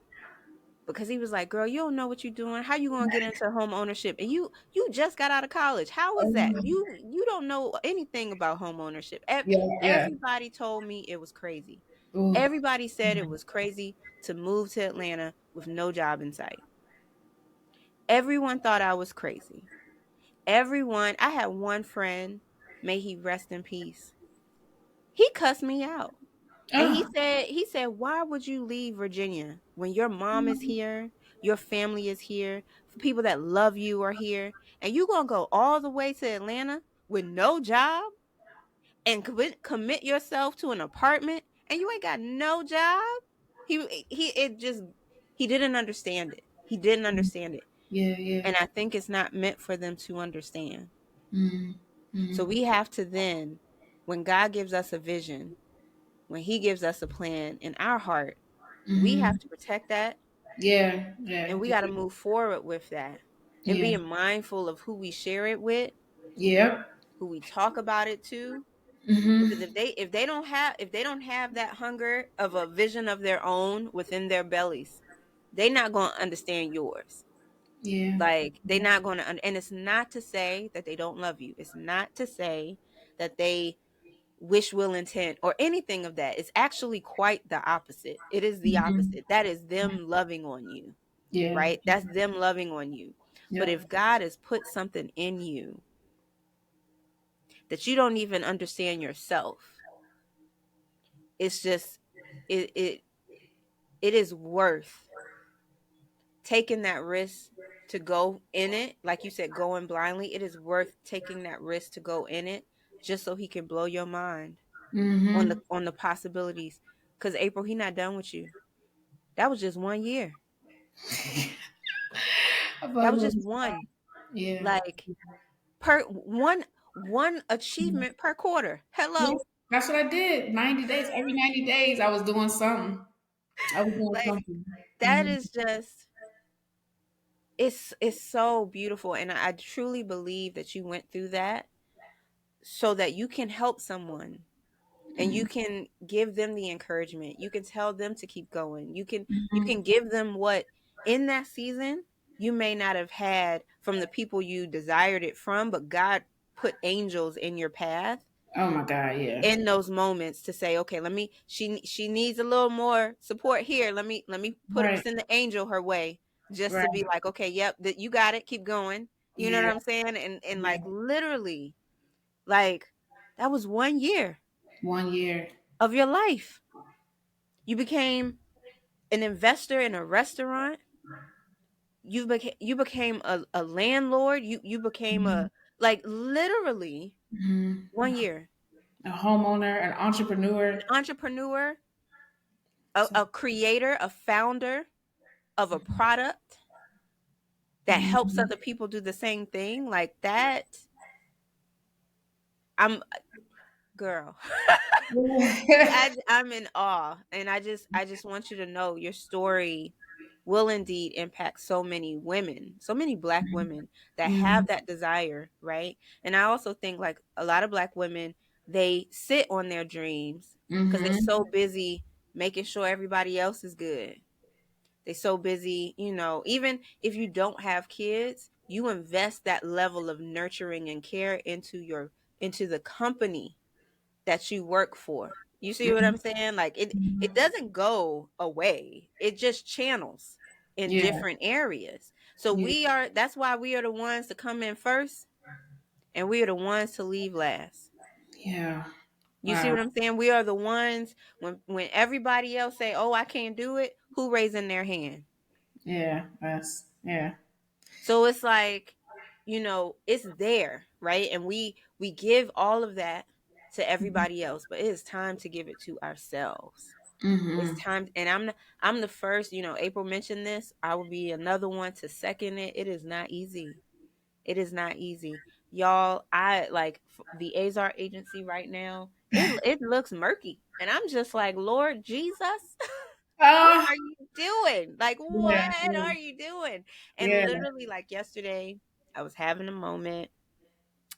because he was like, "Girl, you don't know what you're doing. How you gonna get into home ownership? And you just got out of college. How is that? Oh, You don't know anything about home ownership." yeah, yeah. Everybody told me it was crazy. Ooh. Everybody said it was crazy to move to Atlanta with no job in sight. Everyone thought I was crazy. I had one friend, may he rest in peace. He cussed me out. And Oh. he said, "Why would you leave Virginia when your mom is here, your family is here, people that love you are here, and you going to go all the way to Atlanta with no job and commit yourself to an apartment and you ain't got no job?" He it just he didn't understand it. He didn't understand it. Yeah, yeah. And I think it's not meant for them to understand. Mm-hmm. So Mm-hmm. we have to then, when God gives us a vision, when he gives us a plan in our heart, we Mm-hmm. have to protect that, Yeah, yeah, and we got to move forward with that, and yeah, being mindful of who we share it with, yeah. who we talk about it to. Mm-hmm. Because if they don't have that hunger of a vision of their own within their bellies, they're not going to understand yours. Yeah. Like, they're not going to, and it's not to say that they don't love you. It's not to say that they wish, will, intent, or anything of that. It's actually quite the opposite. It is the Mm-hmm. opposite. That is them loving on you, Yeah. right? That's them loving on you. But Yep. if God has put something in you that you don't even understand yourself, it's just it it it is worth taking that risk to go in it. Like you said, going blindly. It is worth taking that risk to go in it just so he can blow your mind Mm-hmm. on the possibilities. Because April, he not done with you. That was just 1 year. I That thought was it just was, one. yeah. Like, per one achievement per quarter. Yes, Hello. that's what I did. 90 days. Every 90 days, I was doing something. I was doing Like, something. that Mm-hmm. is just, it's so beautiful, and I truly believe that you went through that so that you can help someone, and you can give them the encouragement. You can tell them to keep going. You Mm-hmm. can give them what in that season you may not have had from the people you desired it from, but God put angels in your path Oh my God, yeah. in those moments to say, okay, let me, she needs a little more support here. Let me Right, send the angel her way, just right. to be like, okay, yep, that you got it, keep going. You know what Yeah, I'm saying? And yeah. like, literally, like, that was 1 year 1 year. of your life. You became an investor in a restaurant. You became a landlord. You became Mm-hmm. a, like, literally Mm-hmm. 1 year. A homeowner, an An entrepreneur. entrepreneur, So, a creator, a founder of a product that helps mhm. other people do the same thing. Like that, I'm, girl. I'm in awe, and I just want you to know your story will indeed impact so many women, so many black women that have Mhm. that desire, right? And I also think, like, a lot of black women, they sit on their dreams because they're Mhm. so busy making sure everybody else is good. They're so busy, even if you don't have kids, you invest that level of nurturing and care into the company that you work for. You see what I'm Mhm. saying? Like, it Mhm. doesn't go away. It just channels in Yeah. different areas. So Yeah. that's why we are the ones to come in first, and we are the ones to leave last. Yeah. You see Wow. what I'm saying? We are the ones, when everybody else say, "Oh, I can't do it," who raising their hand? Yeah. That's yeah. So it's like, it's there, right? And we give all of that to everybody else, but it is time to give it to ourselves. It's Mhm. time, and I'm the first, April mentioned this. I will be another one to second it. It is not easy. It is not easy. Y'all, I like the Azar agency right now. It looks murky. And I'm just like, Lord Jesus, what Ah. are you doing? Like, Yeah. what Yeah. are you doing? And Yeah. literally, like, yesterday, I was having a moment,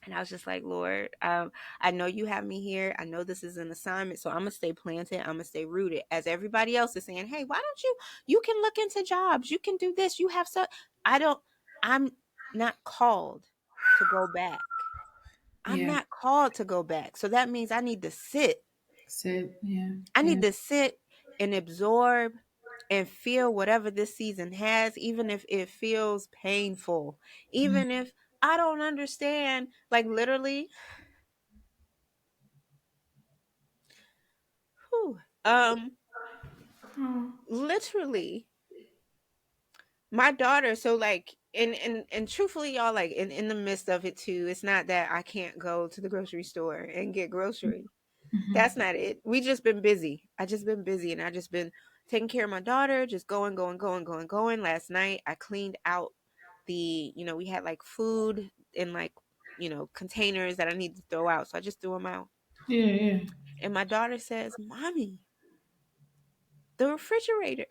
and I was just like, Lord, I know you have me here. I know this is an assignment. So I'm going to stay planted. I'm going to stay rooted. As everybody else is saying, hey, why don't you can look into jobs. You can do this. You have so, I don't, I'm not called to go back. I'm Yeah. not called to go back. So that means I need to sit. Sit. Yeah. I Yeah. need to sit and absorb and feel whatever this season has, even if it feels painful, even if I don't understand. Like literally, whew, Oh. literally, my daughter. So like, and truthfully, y'all, like in the midst of it too, it's not that I can't go to the grocery store and get groceries. That's not it. We just been busy. I just been busy, and I just been taking care of my daughter, just going. Last night I cleaned out we had like food in like, containers that I need to throw out. So I just threw them out. Yeah, yeah. And my daughter says, "Mommy, the refrigerator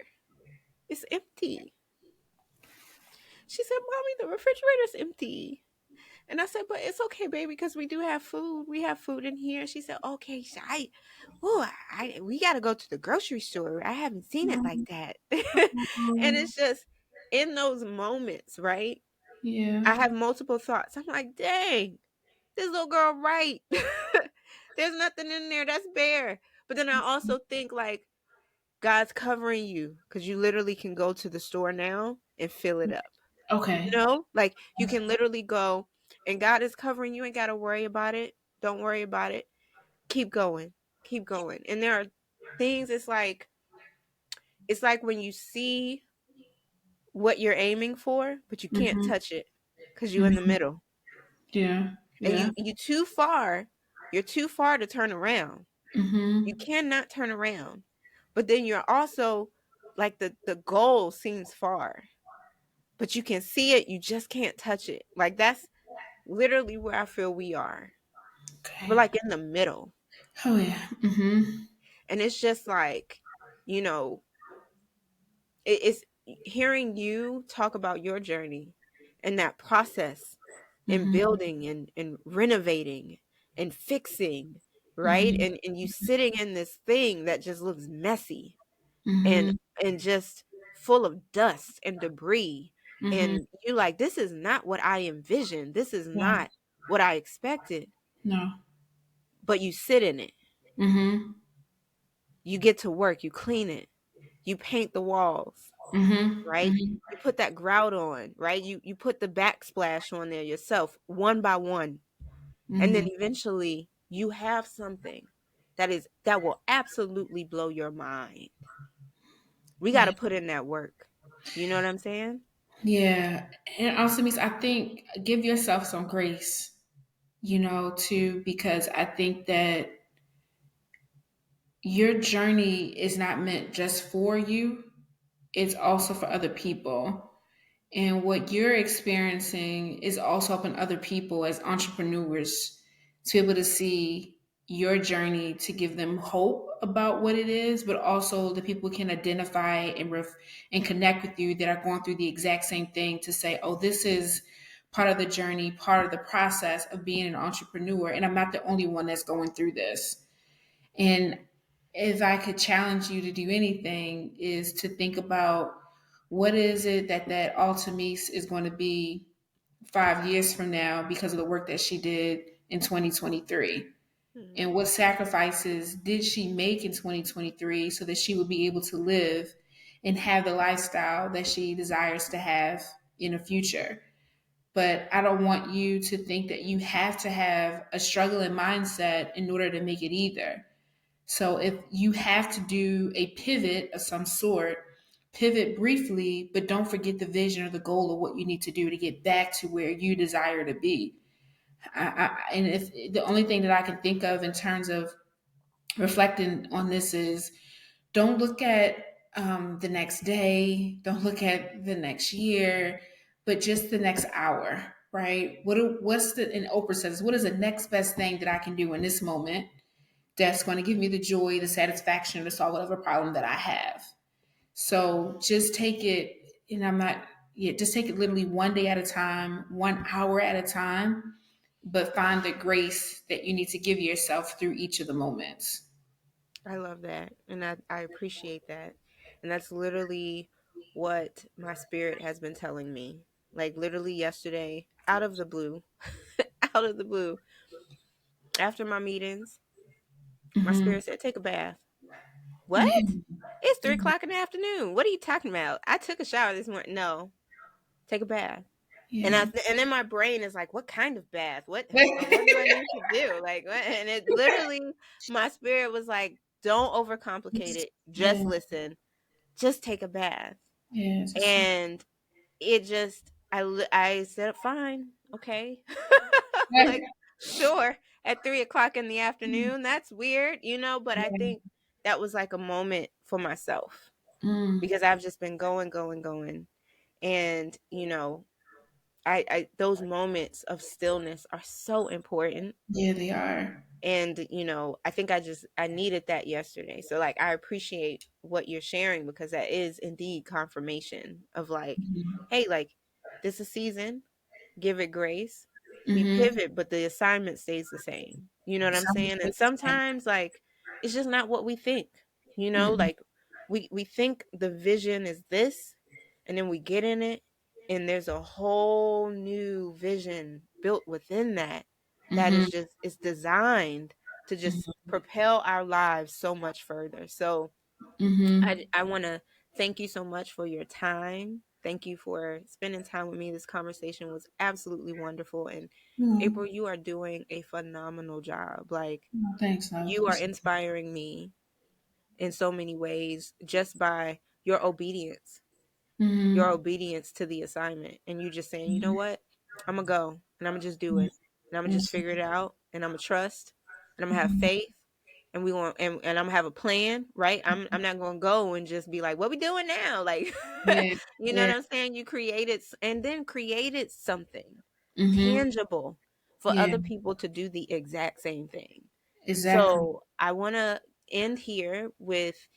is empty." She said, "Mommy, the refrigerator's empty." And I said, "But it's okay, baby, because we do have food. We have food in here." She said, "Okay, we got to go to the grocery store. I haven't seen it like that." And it's just in those moments, right? Yeah. I have multiple thoughts. I'm like, dang, this little girl, right? There's nothing in there. That's bare. But then I also think like God's covering you because you literally can go to the store now and fill it up. Okay. Like you can literally go and God is covering you. Ain't got to worry about it. Don't worry about it. Keep going. Keep going. And there are things, it's like when you see what you're aiming for, but you can't Mm-hmm. touch it because you're in the Mm-hmm. middle. Yeah. And Yeah. you too far. You're too far to turn around. You Mm-hmm. cannot turn around. But then you're also like the goal seems far, but you can see it, you just can't touch it. Like that's literally where I feel we are. We're Okay. like in the middle. Oh yeah. Mm-hmm. And it's just like, you know, it's hearing you talk about your journey and that process and Mm-hmm. building and renovating and fixing, right? Mm-hmm. And you sitting in this thing that just looks messy and Mm-hmm. and just full of dust and debris, Mm-hmm. and you like, this is not what I envisioned, this is Yeah. not what I expected. No. But you sit in it, Mm-hmm. you get to work, you clean it, you paint the walls, Mm-hmm. right? Mm-hmm. You put that grout on, right? You put the backsplash on there yourself, one by one. And then Mm-hmm. eventually you have something that will absolutely blow your mind. We got Yeah. to put in that work. You know what I'm saying? Yeah. And also means I think give yourself some grace, too, because I think that your journey is not meant just for you, it's also for other people. And what you're experiencing is also helping other people as entrepreneurs to be able to see your journey, to give them hope about what it is, but also the people can identify and connect with you that are going through the exact same thing, to say, oh, this is part of the journey, part of the process of being an entrepreneur. And I'm not the only one that's going through this. And if I could challenge you to do anything, is to think about what is it that Altamise is going to be 5 years from now because of the work that she did in 2023. Mhm. And what sacrifices did she make in 2023 so that she would be able to live and have the lifestyle that she desires to have in the future? But I don't want you to think that you have to have a struggling mindset in order to make it either. So if you have to do a pivot of some sort, pivot briefly, but don't forget the vision or the goal of what you need to do to get back to where you desire to be. And if the only thing that I can think of in terms of reflecting on this is, don't look at the next day, don't look at the next year, but just the next hour, right? What's the, and Oprah says, what is the next best thing that I can do in this moment that's going to give me the joy, the satisfaction to solve whatever problem that I have? So just take it, and I'm not, yeah, just take it literally one day at a time, 1 hour at a time, but find the grace that you need to give yourself through each of the moments. I love that. And I appreciate that. And that's literally what my spirit has been telling me. Like literally yesterday, out of the blue, out of the blue, after my meetings, my Mm-hmm. spirit said, take a bath. What? It's 3 o'clock in the afternoon. What are you talking about? I took a shower this morning. No, take a bath. And Yeah. and then my brain is like, what kind of bath? What do I need to do? Like, what? And it literally, my spirit was like, don't overcomplicate it. Yeah. Just listen. Just take a bath. Yeah. And it just, I said, fine, okay, like, sure, at 3 o'clock in the afternoon. That's weird, But I think that was like a moment for myself Mm. because I've just been going, going, going, and I those moments of stillness are so important. Yeah, they are. And I think I needed that yesterday. So like I appreciate what you're sharing because that is indeed confirmation of like, Mhm. hey, like this is season, give it grace. We Mhm. pivot, but the assignment stays the same. You know what I'm Some saying? And things, man. sometimes like it's just not what we think. Mm-mm. Like we think the vision is this, and then we get in it, and there's a whole new vision built within that that Mhm. is designed to just propel our lives so much further. So Mhm. I want to thank you so much for your time. Thank you for spending time with me. This conversation was absolutely wonderful. And Mm. April, you are doing a phenomenal job. Like, Oh, thanks, love. you are inspiring me in so many ways just by your Mhm. obedience to the assignment. And you just saying, you know what? I'm going to go and I'm going to just do it. And I'm going to just Yes. figure it out. And I'm going to trust. And I'm going to have Mhm. faith. And we want and I'm gonna have a plan, right? I'm not gonna go and just be like, what we doing now? Like, Yeah. you know Yeah. what I'm saying? You created and then created something Mhm. tangible for Yeah. other people to do the exact same thing. Exactly. So I wanna end here with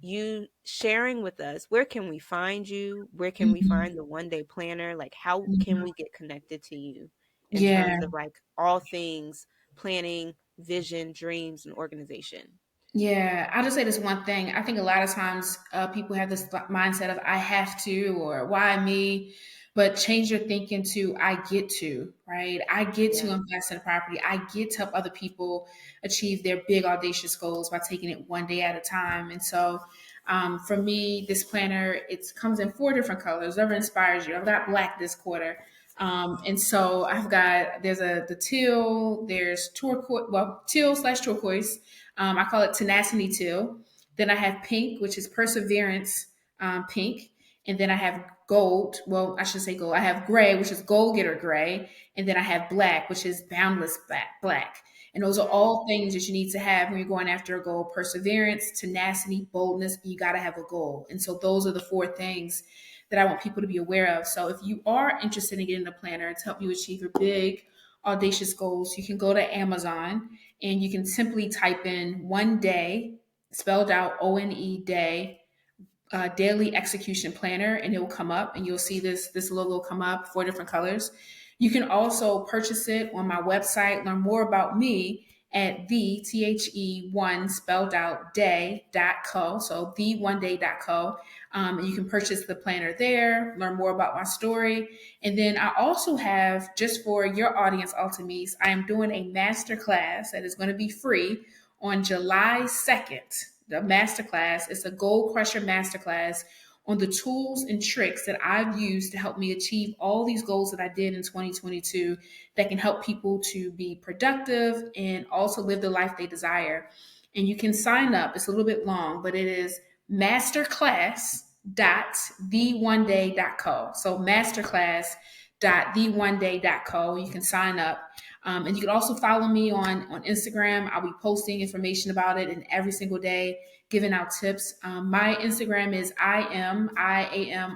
you sharing with us, where can we find you? Where can we Mhm. find the One Day Planner? Like, how can Mhm. we get connected to you in Yeah. terms of like all things planning, vision, dreams, and organization? Yeah, I'll just say this one thing. I think a lot of times people have this mindset of I have to or why me, but change your thinking to I get to, right? I get to Yeah. invest in property. I get to help other people achieve their big, audacious goals by taking it one day at a time. And so for me, this planner, it comes in 4 different colors, whatever inspires you. I've got black this quarter. And so there's the teal, there's turquoise, well, teal slash turquoise. I call it tenacity teal. Then I have pink, which is perseverance pink. And then I have gold. Well, I should say gold. I have gray, which is goal getter gray. And then I have black, which is boundless black. And those are all things that you need to have when you're going after a goal: perseverance, tenacity, boldness. You got to have a goal. And so those are the 4 things that I want people to be aware of. So if you are interested in getting a planner to help you achieve your big, audacious goals, you can go to Amazon and you can simply type in one day, spelled out ONE day, daily execution planner, and it will come up, and you'll see this logo come up, 4 different colors. You can also purchase it on my website, learn more about me at the spelled out day.co. So the1day.co. And you can purchase the planner there, learn more about my story. And then I also have, just for your audience, Ultimes, I am doing a master class that is going to be free on July 2nd. The masterclass is a Goal Crusher masterclass on the tools and tricks that I've used to help me achieve all these goals that I did in 2022 that can help people to be productive and also live the life they desire. And you can sign up. It's a little bit long, but it is masterclass.the1day.co. So masterclass.the1day.co. You can sign up. And you can also follow me on Instagram. I'll be posting information about it and every single day giving out tips. My Instagram is I am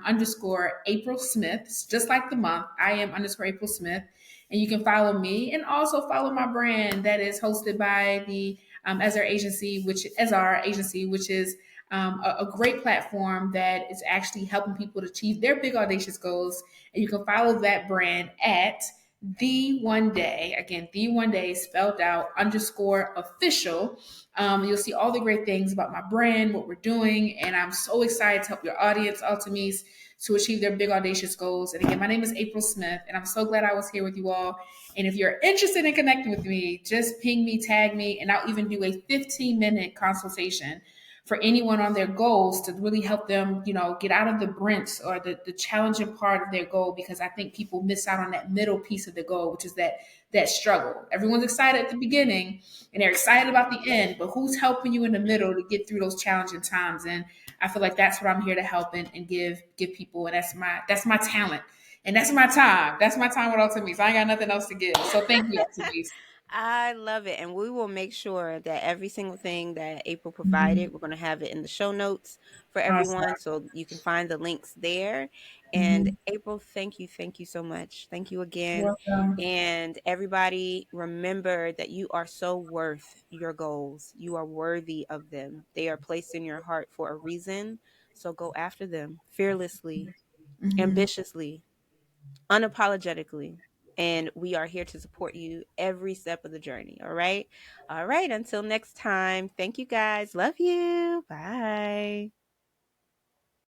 underscore April Smith, just like the month. I am underscore April Smith. And you can follow me and also follow my brand that is hosted by the Ezra Agency, which is a great platform that is actually helping people to achieve their big audacious goals. And you can follow that brand at the1day, again, the1day spelled out underscore official. You'll see all the great things about my brand, what we're doing, and I'm so excited to help your audience, Ultimes, to achieve their big audacious goals. And again, my name is April Smith, and I'm so glad I was here with you all. And if you're interested in connecting with me, just ping me, tag me, and I'll even do a 15-minute consultation for anyone on their goals to really help them, get out of the brinks or the challenging part of their goal, because I think people miss out on that middle piece of the goal, which is that struggle. Everyone's excited at the beginning and they're excited about the end, but who's helping you in the middle to get through those challenging times? And I feel like that's what I'm here to help and give people, and that's my talent. And that's my time. That's my time with Ultimise. I ain't got nothing else to give. So thank you, Ultimise. I love it. And we will make sure that every single thing that April Mhm. provided, we're going to have it in the show notes for Awesome. everyone. So you can find the links there. And Mhm. April, thank you. Thank you so much. Thank you again. Welcome. And everybody, remember that you are so worth your goals. You are worthy of them. They are placed in your heart for a reason. So go after them fearlessly, Mhm. ambitiously, unapologetically. And we are here to support you every step of the journey. All right. All right. Until next time. Thank you guys. Love you. Bye.